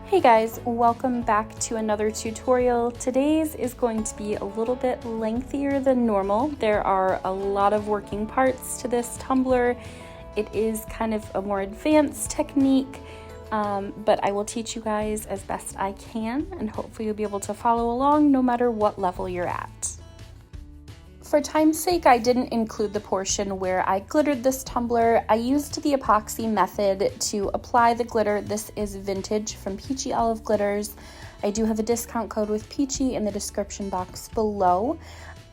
Hey guys, welcome back to another tutorial. Today's is going to be a little bit lengthier than normal. There are a lot of working parts to this tumbler. It is kind of a more advanced technique, but I will teach you guys as best I can, and hopefully you'll be able to follow along no matter what level you're at. For time's sake, I didn't include the portion where I glittered this tumbler. I used the epoxy method to apply the glitter. This is vintage from Peachy Olive Glitters. I do have a discount code with Peachy in the description box below.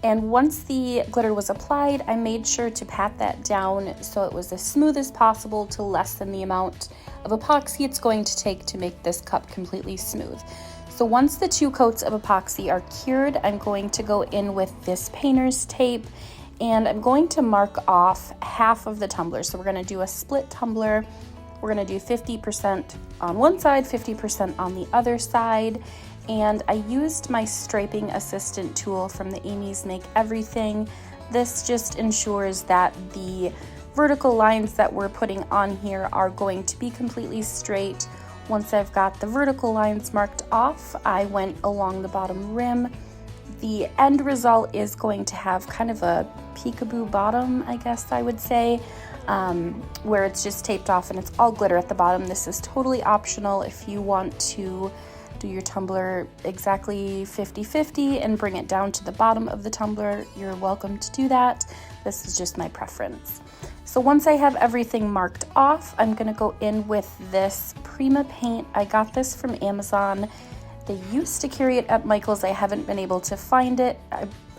And once the glitter was applied, I made sure to pat that down so it was as smooth as possible to lessen the amount of epoxy it's going to take to make this cup completely smooth. So once the 2 coats of epoxy are cured, I'm going to go in with this painter's tape and I'm going to mark off half of the tumbler. So we're going to do a split tumbler. We're going to do 50% on one side, 50% on the other side. And I used my striping assistant tool from the Amy's Make Everything. This just ensures that the vertical lines that we're putting on here are going to be completely straight. Once I've got the vertical lines marked off, I went along the bottom rim. The end result is going to have kind of a peekaboo bottom, I guess I would say, where it's just taped off and it's all glitter at the bottom. This is totally optional. If you want to do your tumbler exactly 50-50 and bring it down to the bottom of the tumbler, you're welcome to do that. This is just my preference. So once I have everything marked off, I'm going to go in with this Prima paint. I got this from Amazon. They used to carry it at Michael's. I haven't been able to find it.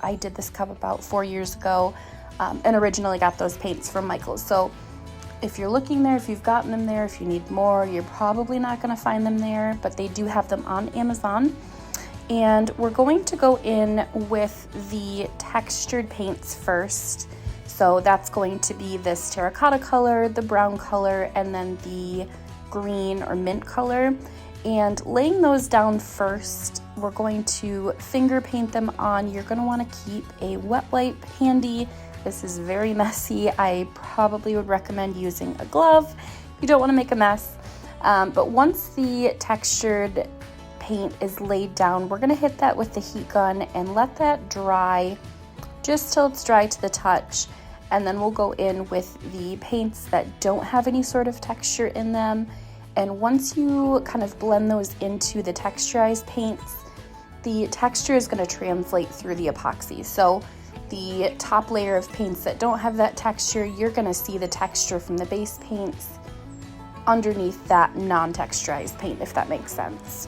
I did this cup about 4 years ago and originally got those paints from Michael's. So if you're looking there, if you've gotten them there, if you need more, you're probably not going to find them there, but they do have them on Amazon. And we're going to go in with the textured paints first. So that's going to be this terracotta color, the brown color, and then the green or mint color. And laying those down first, we're going to finger paint them on. You're going to want to keep a wet wipe handy. This is very messy. I probably would recommend using a glove. You don't want to make a mess. But once the textured paint is laid down, we're going to hit that with the heat gun and let that dry just till it's dry to the touch. And then we'll go in with the paints that don't have any sort of texture in them. And once you kind of blend those into the texturized paints, the texture is going to translate through the epoxy. So the top layer of paints that don't have that texture, you're going to see the texture from the base paints underneath that non-texturized paint, if that makes sense.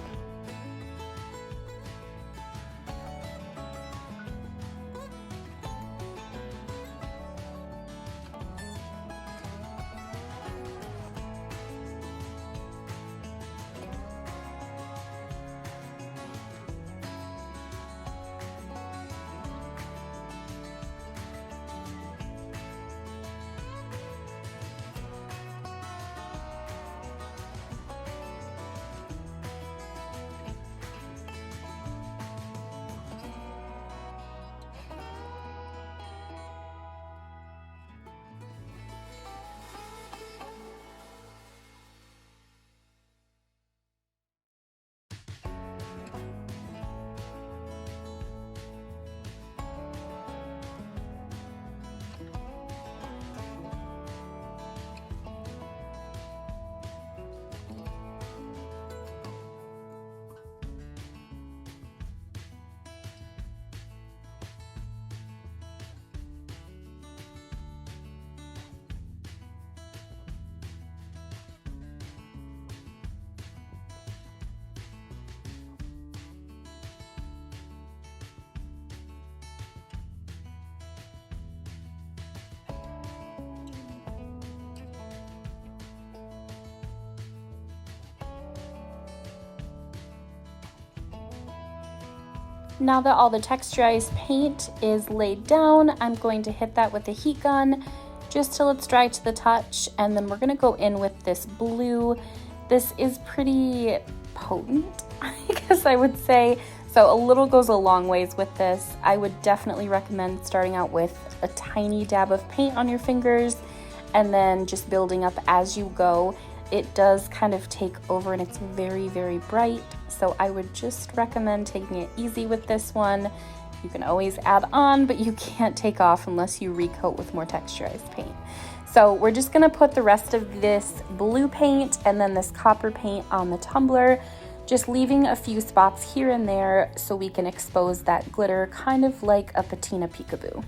Now that all the texturized paint is laid down, I'm going to hit that with the heat gun just till it's dry to the touch, and then we're going to go in with this blue. This is pretty potent, I guess I would say. So a little goes a long ways with this. I would definitely recommend starting out with a tiny dab of paint on your fingers and then just building up as you go. it does kind of take over and it's very, very bright. So I would just recommend taking it easy with this one. You can always add on, but you can't take off unless you recoat with more texturized paint. So we're just gonna put the rest of this blue paint and then this copper paint on the tumbler, just leaving a few spots here and there so we can expose that glitter kind of like a patina peekaboo.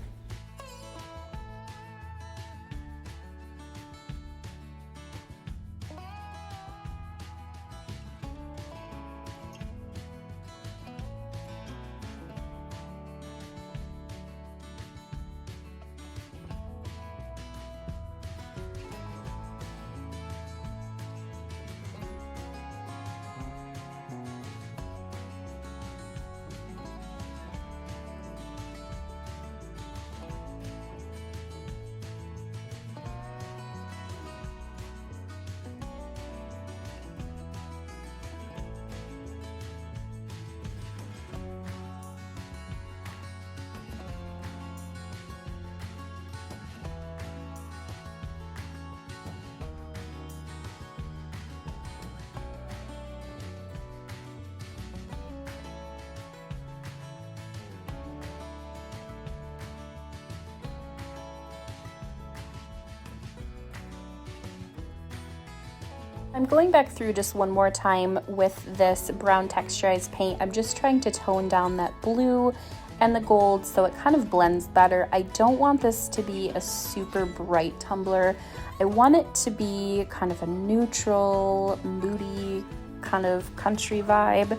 I'm going back through just one more time with this brown texturized paint. I'm just trying to tone down that blue and the gold so it kind of blends better. I don't want this to be a super bright tumbler. I want it to be kind of a neutral, moody, kind of country vibe.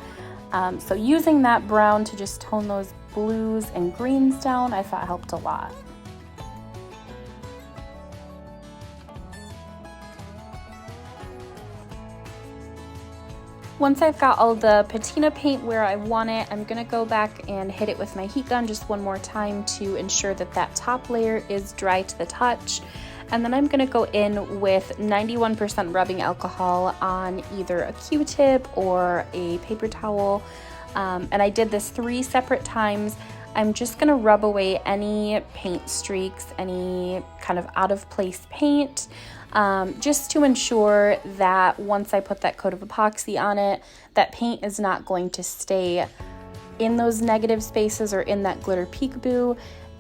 So using that brown to just tone those blues and greens down, I thought helped a lot. Once I've got all the patina paint where I want it, I'm gonna go back and hit it with my heat gun just one more time to ensure that that top layer is dry to the touch. And then I'm gonna go in with 91% rubbing alcohol on either a Q-tip or a paper towel. And I did this 3 separate times. I'm just gonna rub away any paint streaks, any kind of out of place paint, just to ensure that once I put that coat of epoxy on it, that paint is not going to stay in those negative spaces or in that glitter peekaboo.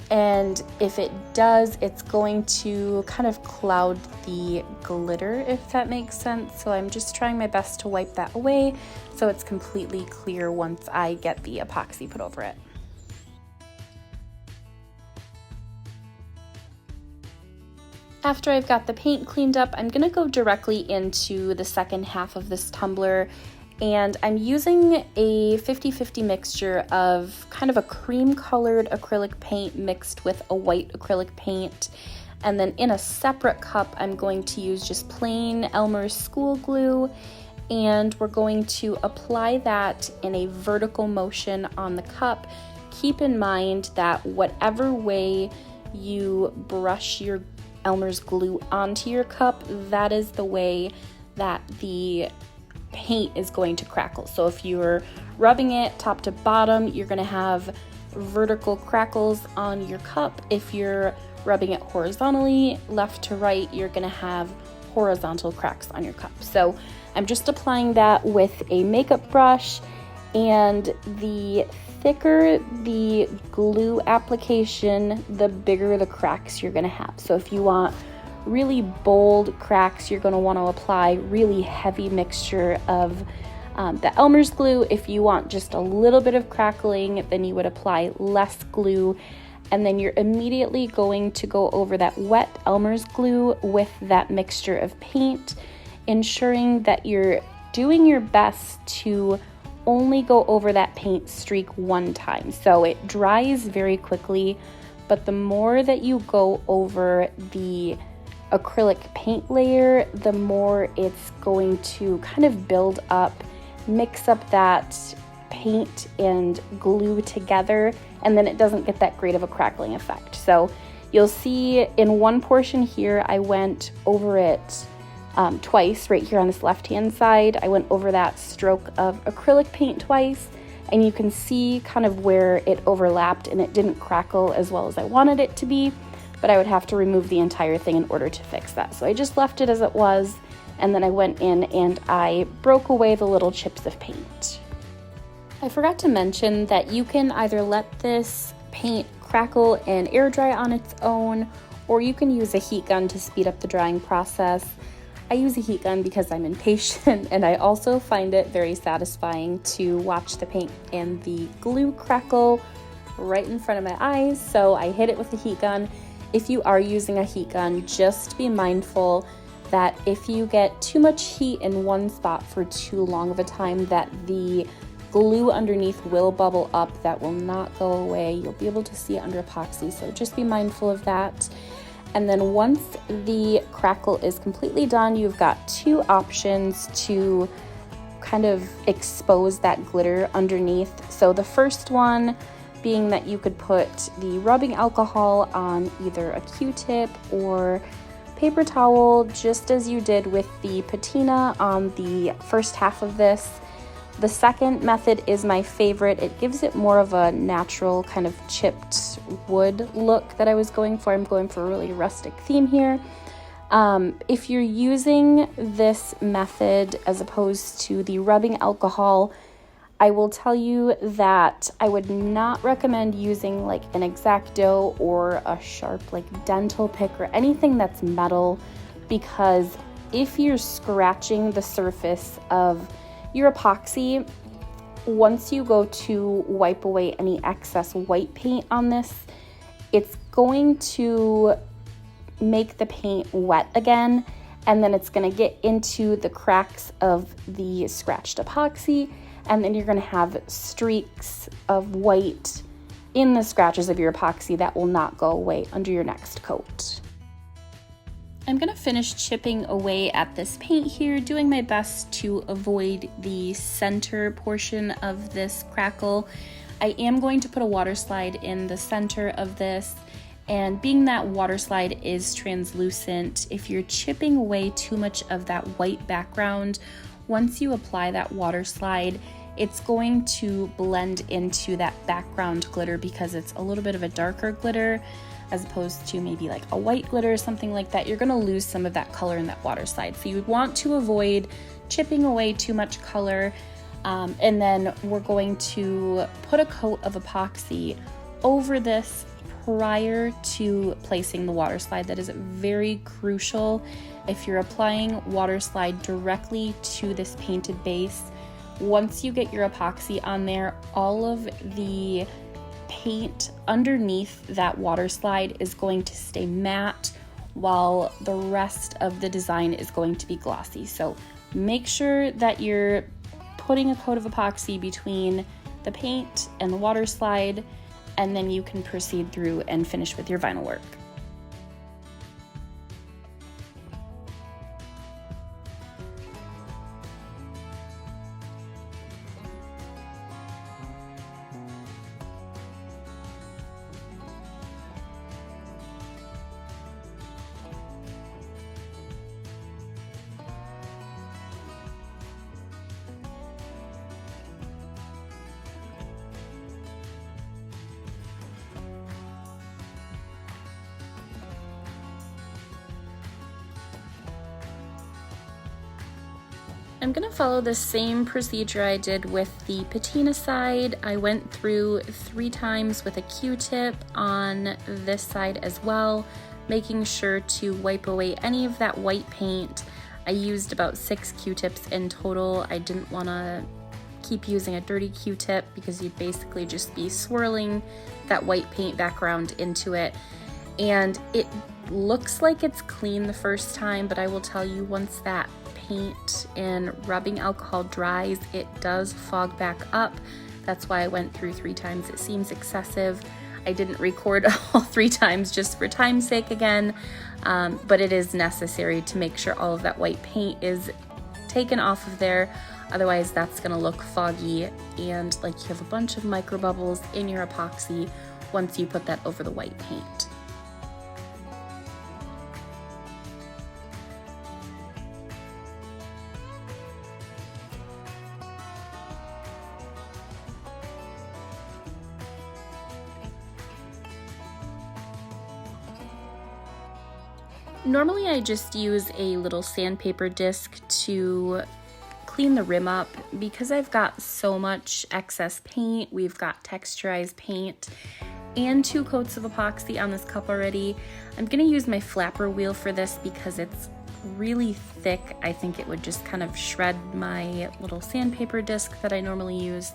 And if it does, it's going to kind of cloud the glitter, if that makes sense. So I'm just trying my best to wipe that away so it's completely clear once I get the epoxy put over it. After I've got the paint cleaned up, I'm gonna go directly into the second half of this tumbler, and I'm using a 50-50 mixture of kind of a cream colored acrylic paint mixed with a white acrylic paint. And then in a separate cup, I'm going to use just plain Elmer's school glue, and we're going to apply that in a vertical motion on the cup. Keep in mind that whatever way you brush your Elmer's glue onto your cup, that is the way that the paint is going to crackle. So if you're rubbing it top to bottom, you're going to have vertical crackles on your cup. If you're rubbing it horizontally, left to right, you're going to have horizontal cracks on your cup. So I'm just applying that with a makeup brush, and the thicker the glue application, the bigger the cracks you're gonna have. So if you want really bold cracks, you're gonna wanna apply really heavy mixture of the Elmer's glue. If you want just a little bit of crackling, then you would apply less glue. And then you're immediately going to go over that wet Elmer's glue with that mixture of paint, ensuring that you're doing your best to only go over that paint streak one time. So it dries very quickly, but the more that you go over the acrylic paint layer, the more it's going to kind of build up, mix up that paint and glue together, and then it doesn't get that great of a crackling effect. So you'll see in one portion here, I went over it twice. Right here on this left hand side, I went over that stroke of acrylic paint twice, and you can see kind of where it overlapped and it didn't crackle as well as I wanted it to be, but I would have to remove the entire thing in order to fix that. So I just left it as it was, and then I went in and I broke away the little chips of paint. I forgot to mention that you can either let this paint crackle and air dry on its own, or you can use a heat gun to speed up the drying process. I use a heat gun because I'm impatient, and I also find it very satisfying to watch the paint and the glue crackle right in front of my eyes, so I hit it with the heat gun. If you are using a heat gun, just be mindful that if you get too much heat in one spot for too long of a time, that the glue underneath will bubble up. That will not go away. You'll be able to see it under epoxy, so just be mindful of that. And then once the crackle is completely done, you've got two options to kind of expose that glitter underneath. So the first one being that you could put the rubbing alcohol on either a Q-tip or paper towel, just as you did with the patina on the first half of this. The second method is my favorite. It gives it more of a natural kind of chipped wood look that I was going for. I'm going for a really rustic theme here. If you're using this method as opposed to the rubbing alcohol, I will tell you that I would not recommend using like an X-Acto or a sharp like dental pick or anything that's metal, because if you're scratching the surface of your epoxy, once you go to wipe away any excess white paint on this, it's going to make the paint wet again, and then it's going to get into the cracks of the scratched epoxy, and then you're going to have streaks of white in the scratches of your epoxy that will not go away under your next coat. I'm going to finish chipping away at this paint here, doing my best to avoid the center portion of this crackle. I am going to put a water slide in the center of this, and being that water slide is translucent, if you're chipping away too much of that white background, once you apply that water slide, it's going to blend into that background glitter because it's a little bit of a darker glitter as opposed to maybe like a white glitter or something like that. You're going to lose some of that color in that water slide. So you would want to avoid chipping away too much color. And then we're going to put a coat of epoxy over this prior to placing the water slide. That is very crucial. If you're applying water slide directly to this painted base, once you get your epoxy on there, all of the paint underneath that water slide is going to stay matte while the rest of the design is going to be glossy. So make sure that you're putting a coat of epoxy between the paint and the water slide, and then you can proceed through and finish with your vinyl work. I'm going to follow the same procedure I did with the patina side. I went through 3 times with a Q-tip on this side as well, making sure to wipe away any of that white paint. I used about 6 Q-tips in total. I didn't want to keep using a dirty Q-tip because you'd basically just be swirling that white paint background into it. And it looks like it's clean the first time, but I will tell you, once that paint and rubbing alcohol dries, it does fog back up. That's why I went through 3 times. It seems excessive. I didn't record all 3 times just for time's sake again, but it is necessary to make sure all of that white paint is taken off of there. Otherwise that's going to look foggy and like you have a bunch of micro bubbles in your epoxy once you put that over the white paint. Normally I just use a little sandpaper disc to clean the rim up. Because I've got so much excess paint, we've got texturized paint and 2 coats of epoxy on this cup already. I'm gonna use my flapper wheel for this because it's really thick. I think it would just kind of shred my little sandpaper disc that I normally use.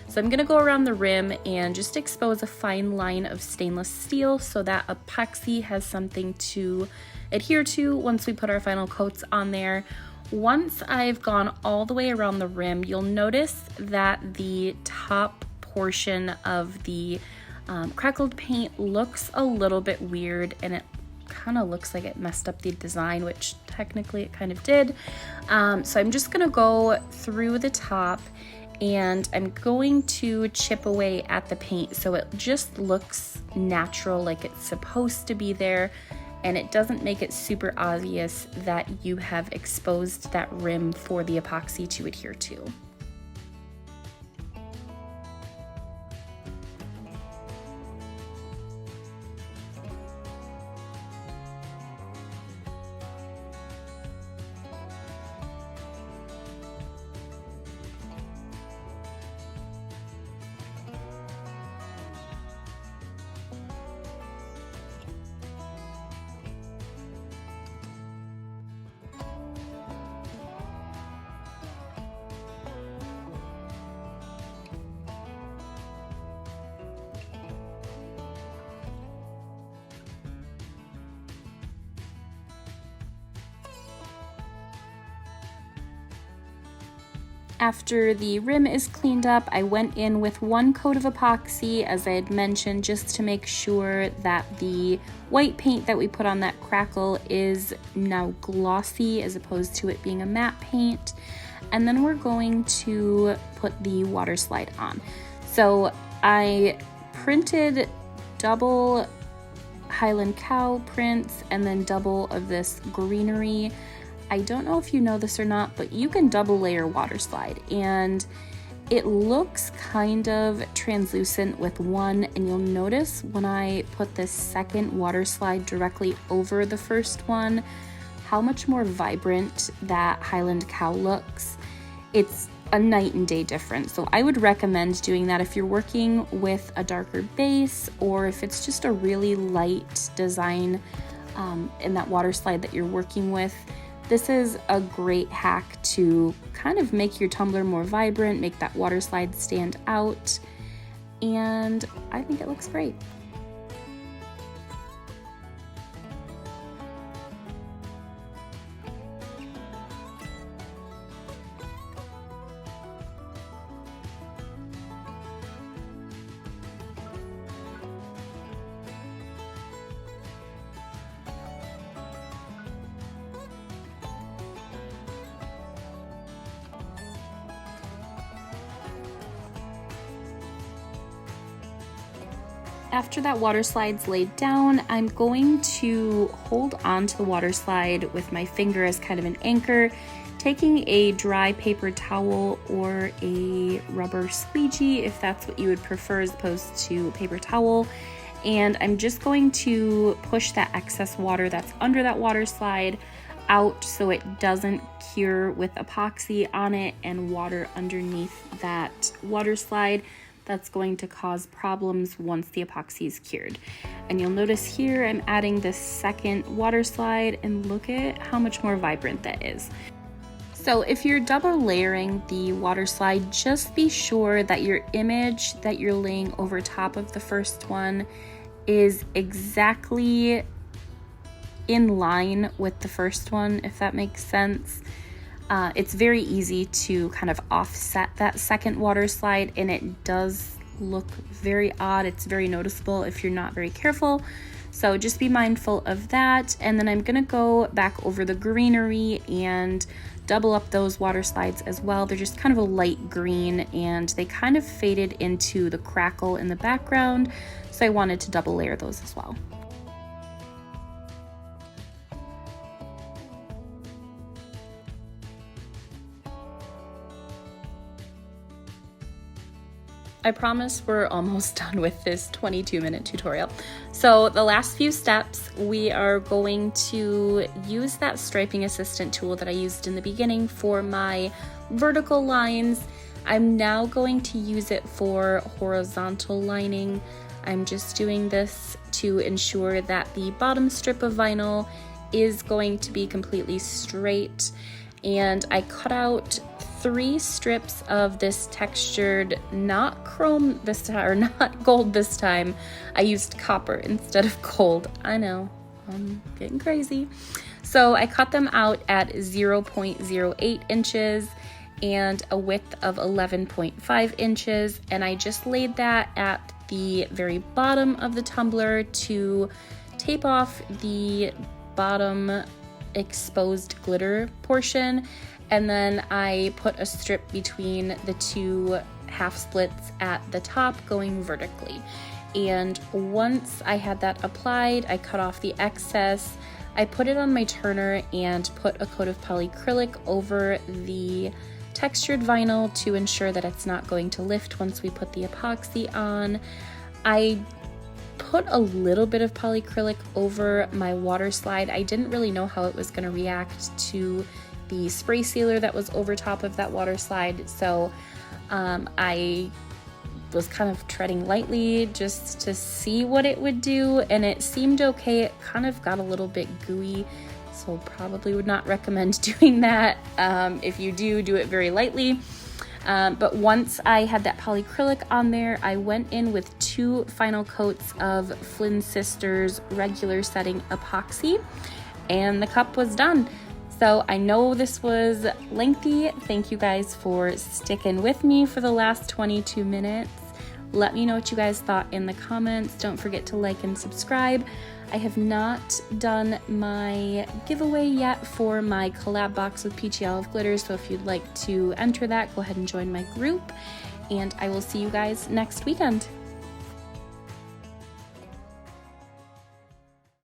So I'm gonna go around the rim and just expose a fine line of stainless steel so that epoxy has something to adhere to once we put our final coats on there. Once I've gone all the way around the rim, you'll notice that the top portion of the crackled paint looks a little bit weird, and it kind of looks like it messed up the design, which technically it kind of did. So I'm just gonna go through the top and I'm going to chip away at the paint so it just looks natural, like it's supposed to be there, and it doesn't make it super obvious that you have exposed that rim for the epoxy to adhere to. After the rim is cleaned up, I went in with 1 coat of epoxy, as I had mentioned, just to make sure that the white paint that we put on that Crackle is now glossy as opposed to it being a matte paint. And then we're going to put the Waterslide on. So I printed double Highland Cow prints and then double of this Greenery. I don't know if you know this or not, but you can double layer Waterslide, and it looks kind of translucent with one, and you'll notice when I put this second Waterslide directly over the first one, how much more vibrant that Highland Cow looks. It's a night and day difference. So I would recommend doing that if you're working with a darker base, or if it's just a really light design in that Waterslide that you're working with. This is a great hack to kind of make your tumbler more vibrant, make that Waterslide stand out, and I think it looks great. After that Waterslide's laid down, I'm going to hold on to the Waterslide with my finger as kind of an anchor, taking a dry paper towel or a rubber squeegee if that's what you would prefer as opposed to a paper towel. And I'm just going to push that excess water that's under that Waterslide out so it doesn't cure with epoxy on it and water underneath that Waterslide. That's going to cause problems once the epoxy is cured. And you'll notice here I'm adding this second Waterslide, and look at how much more vibrant that is. So if you're double layering the Waterslide, just be sure that your image that you're laying over top of the first one is exactly in line with the first one, if that makes sense. It's very easy to kind of offset that second Waterslide, and it does look very odd. It's very noticeable if you're not very careful. So just be mindful of that. And then I'm gonna go back over the Greenery and double up those Waterslides as well. They're just kind of a light green, and they kind of faded into the Crackle in the background. So I wanted to double layer those as well. I promise we're almost done with this 22-minute tutorial. So the last few steps, we are going to use that striping assistant tool that I used in the beginning for my vertical lines. I'm now going to use it for horizontal lining. I'm just doing this to ensure that the bottom strip of vinyl is going to be completely straight. And I cut out 3 strips of this textured, not chrome this time, or not gold this time. I used copper instead of gold. I know, I'm getting crazy. So I cut them out at 0.08 inches and a width of 11.5 inches. And I just laid that at the very bottom of the tumbler to tape off the bottom exposed glitter portion. And then I put a strip between the 2 half splits at the top going vertically. And once I had that applied, I cut off the excess. I put it on my turner and put a coat of polycrylic over the textured vinyl to ensure that it's not going to lift once we put the epoxy on. I put a little bit of polycrylic over my water slide. I didn't really know how it was going to react to the spray sealer that was over top of that water slide, so I was kind of treading lightly just to see what it would do, and it seemed okay. It kind of got a little bit gooey, so probably would not recommend doing that. If you do it very lightly. But once I had that polycrylic on there, I went in with 2 final coats of Flynn Sisters regular setting epoxy, and the cup was done. So I know this was lengthy. Thank you guys for sticking with me for the last 22 minutes. Let me know what you guys thought in the comments. Don't forget to like and subscribe. I have not done my giveaway yet for my collab box with Peachy Olive Glitters, so if you'd like to enter that, go ahead and join my group, and I will see you guys next weekend.